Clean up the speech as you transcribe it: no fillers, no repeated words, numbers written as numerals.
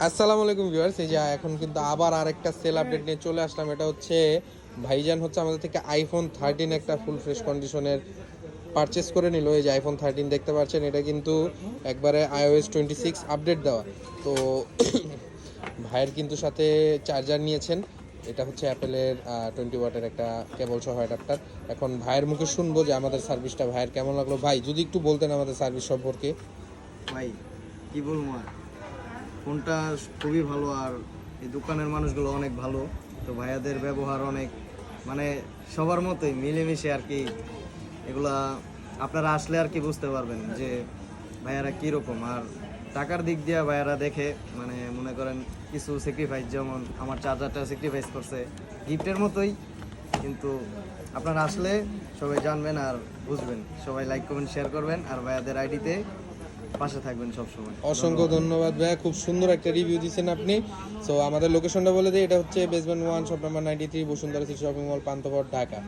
আসসালামু আলাইকুম ভিউয়ার্স, এই যে এখন কিন্তু আবার আরেকটা সেল আপডেট নিয়ে চলে আসলাম। এটা হচ্ছে ভাইজান হচ্ছে আমাদের থেকে আইফোন 13 একটা ফুল ফ্রেশ কন্ডিশনের পারচেস করে নিল। এই যে আইফোন 13 দেখতে পাচ্ছেন, এটা কিন্তু একবারে iOS 26 আপডেট দেওয়া। তো ভাইয়ের কিন্তু সাথে চার্জার নিয়েছেন। এটা হচ্ছে অ্যাপেলের 20 ওয়াটের একটা কেবল সহ অ্যাডাপ্টার। এখন ভাইয়ের মুখে শুনবো যে আমাদের সার্ভিসটা ভাইয়ের কেমন লাগলো। ভাই যদি একটু বলতেন আমাদের সার্ভিস সম্পর্কে। ভাই কি বলবো আর, ফোনটা খুবই ভালো। আর এই দোকানের মানুষগুলো অনেক ভালো। তো ভাইয়াদের ব্যবহার অনেক মানে সবার মতোই মিলেমিশে আর কি। এগুলা আপনারা আসলে আর কি বুঝতে পারবেন যে ভাইয়ারা কীরকম। আর টাকার দিক দিয়ে ভাইয়ারা দেখে মানে মনে করেন কিছু স্যাক্রিফাইস, যেমন আমার চার্জারটা স্যাক্রিফাইস করছে গিফটের মতোই। কিন্তু আপনারা আসলে সবাই জানবেন আর বুঝবেন। সবাই লাইক কমেন্ট শেয়ার করবেন আর ভাইয়াদের আইডিতে পাশে থাকবেন সবসময়। অসংখ্য ধন্যবাদ ভাইয়া, খুব সুন্দর একটা রিভিউ দিচ্ছেন আপনি। সো আমাদের লোকেশনটা বলে দিই, এটা হচ্ছে basement 1 shop number 93 Bashundhara city shopping mall, Panthapath, Dhaka.